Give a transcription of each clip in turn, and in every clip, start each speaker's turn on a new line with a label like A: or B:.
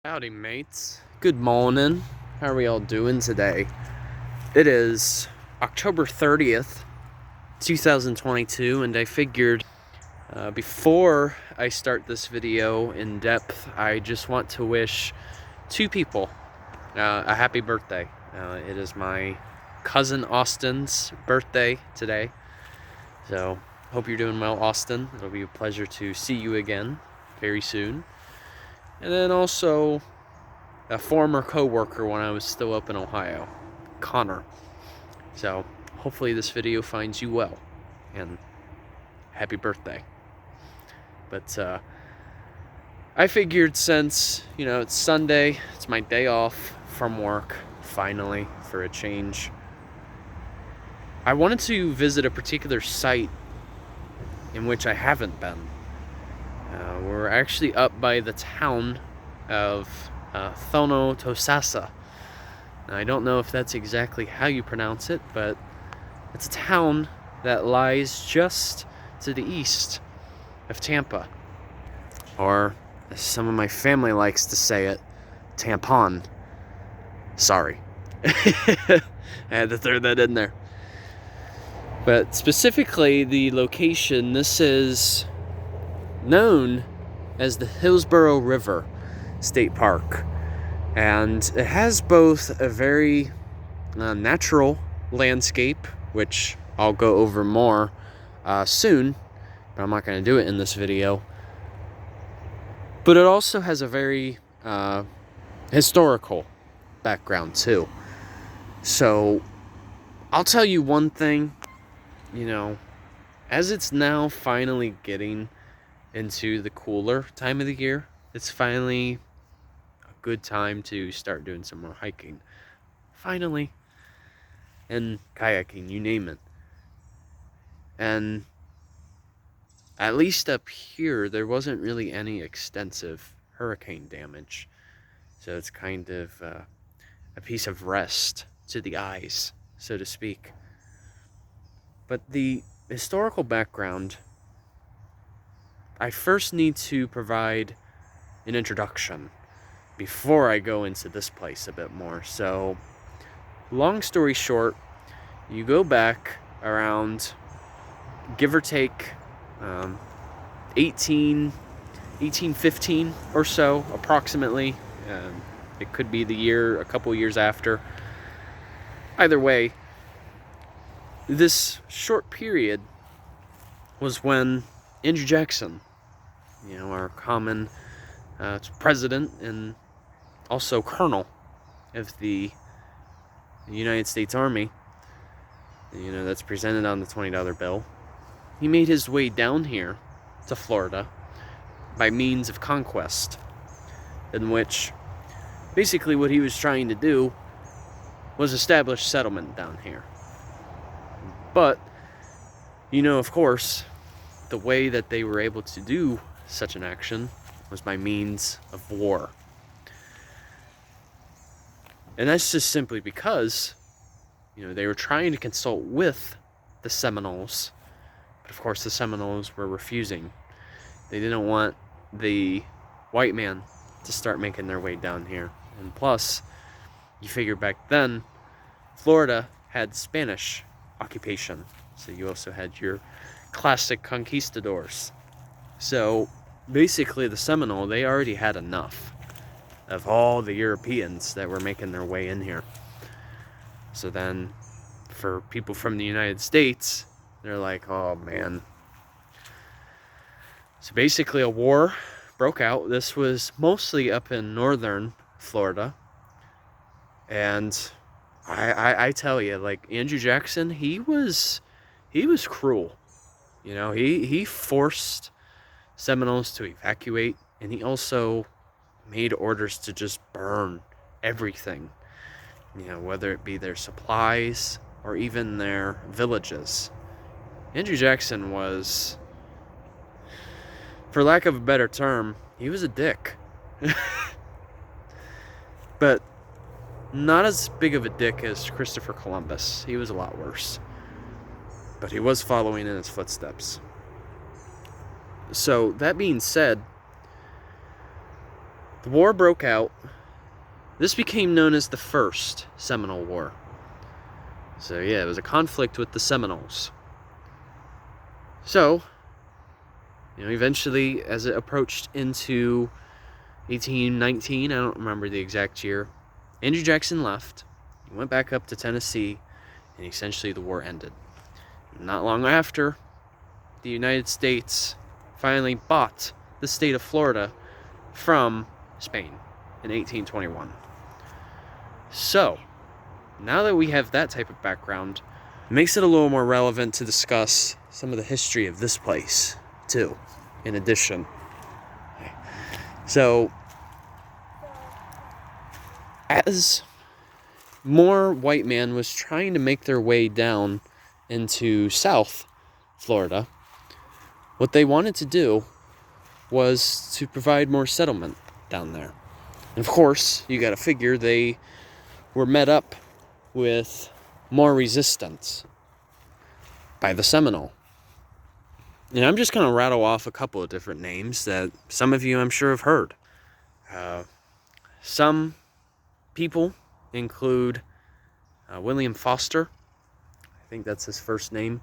A: Howdy mates, good morning. How are we all doing today? It is October 30th, 2022, and I figured before I start this video in depth, I just want to wish two people a happy birthday. It is my cousin Austin's birthday today, so hope you're doing well, Austin. It'll be a pleasure to see you again very soon. And then also a former coworker when I was still up in Ohio, Connor. So hopefully this video finds you well, and happy birthday. But I figured since, it's Sunday, it's my day off from work, finally, for a change, I wanted to visit a particular site in which I haven't been. We're actually up by the town of Thono Tosasa. Now, I don't know if that's exactly how you pronounce it, but it's a town that lies just to the east of Tampa. Or, as some of my family likes to say it, tampon. Sorry. I had to throw that in there. But specifically, the location, this is known as the Hillsborough River State Park, and it has both a very natural landscape, which I'll go over more soon, but I'm not going to do it in this video, but it also has a very historical background too. So I'll tell you one thing, as it's now finally getting into the cooler time of the year, it's finally a good time to start doing some more hiking. Finally. And kayaking, you name it. And at least up here, there wasn't really any extensive hurricane damage. So it's kind of a piece of rest to the eyes, so to speak. But the historical background, I first need to provide an introduction before I go into this place a bit more. So, long story short, you go back around, give or take, 1815 or so, approximately. It could be the year, a couple years after. Either way, this short period was when Andrew Jackson, our common president and also colonel of the United States Army, that's presented on the $20 bill, he made his way down here to Florida by means of conquest, in which basically what he was trying to do was establish settlement down here. But, of course, the way that they were able to do such an action was by means of war. And that's just simply because, they were trying to consult with the Seminoles, but of course the Seminoles were refusing. They didn't want the white man to start making their way down here. And plus, you figure back then, Florida had Spanish occupation, so you also had your classic conquistadors. So basically the Seminole, they already had enough of all the Europeans that were making their way in here. So then for people from the United States, they're like, oh man. So basically a war broke out. This was mostly up in northern Florida. And I tell you, like, Andrew Jackson, he was cruel. He forced Seminoles to evacuate, and he also made orders to just burn everything, whether it be their supplies or even their villages. Andrew Jackson was, for lack of a better term, he was a dick. But not as big of a dick as Christopher Columbus. He was a lot worse. But he was following in his footsteps. So, that being said, The war broke out. This became known as the First Seminole War. So yeah, it was a conflict with the Seminoles. So, eventually, as it approached into 1819, I don't remember the exact year, Andrew Jackson left. He went back up to Tennessee, and essentially the war ended. Not long after, the United States finally bought the state of Florida from Spain in 1821. So, now that we have that type of background, it makes it a little more relevant to discuss some of the history of this place, too, in addition. So, as more white men was trying to make their way down into South Florida, what they wanted to do was to provide more settlement down there. And of course, you got to figure they were met up with more resistance by the Seminole. And I'm just going to rattle off a couple of different names that some of you, I'm sure, have heard. Some people include William Foster. I think that's his first name.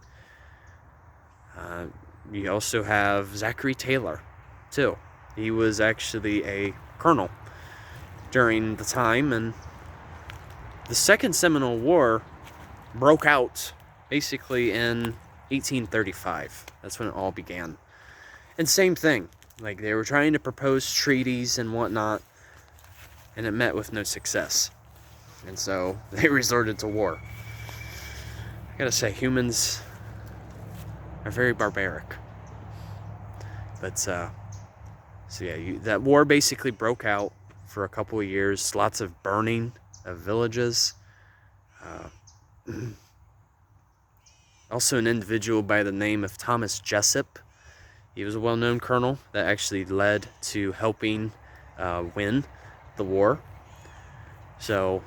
A: You also have Zachary Taylor, too. He was actually a colonel during the time, and the Second Seminole War broke out basically in 1835. That's when it all began. And same thing, like they were trying to propose treaties and whatnot, and it met with no success. And so they resorted to war. I gotta say, humans are very barbaric. But so yeah, that war basically broke out for a couple of years. Lots of burning of villages. Also an individual by the name of Thomas Jesup. He was a well-known colonel that actually led to helping win the war. So,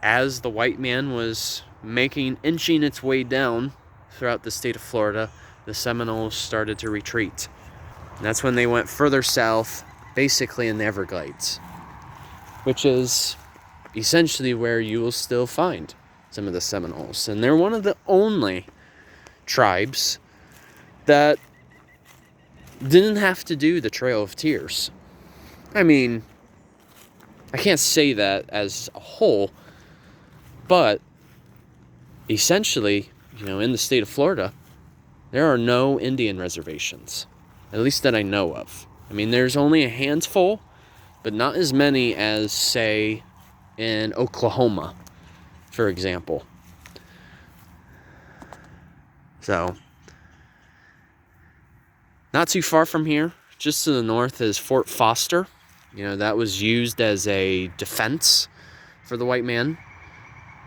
A: as the white man was inching its way down throughout the state of Florida, the Seminoles started to retreat. And that's when they went further south, basically in the Everglades, which is essentially where you will still find some of the Seminoles. And they're one of the only tribes that didn't have to do the Trail of Tears. I mean, I can't say that as a whole, but essentially, in the state of Florida, there are no Indian reservations, at least that I know of. I mean, there's only a handful, but not as many as, say, in Oklahoma, for example. So, not too far from here, just to the north, is Fort Foster. That was used as a defense for the white man.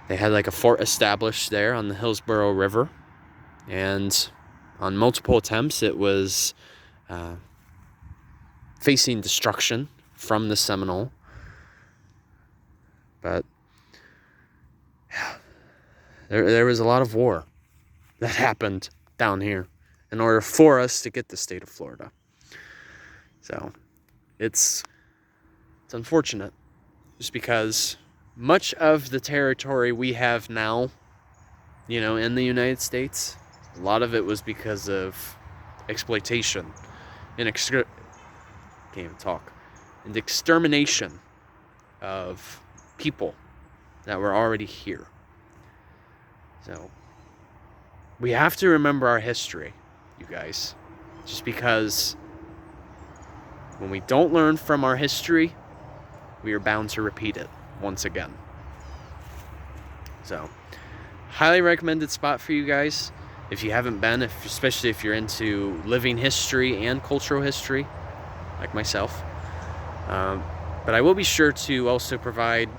A: They had like a fort established there on the Hillsborough River. And on multiple attempts, it was facing destruction from the Seminole. But there was a lot of war that happened down here in order for us to get the state of Florida. So it's unfortunate, just because much of the territory we have now, in the United States, a lot of it was because of exploitation and and extermination of people that were already here. So we have to remember our history, you guys, just because when we don't learn from our history, we are bound to repeat it once again. So, highly recommended spot for you guys if you haven't been, especially if you're into living history and cultural history, like myself. But I will be sure to also provide,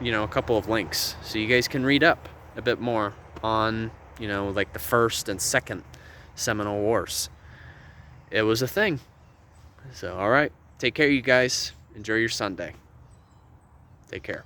A: a couple of links so you guys can read up a bit more on, like the First and Second Seminole Wars. It was a thing. So, all right. Take care, you guys. Enjoy your Sunday. Take care.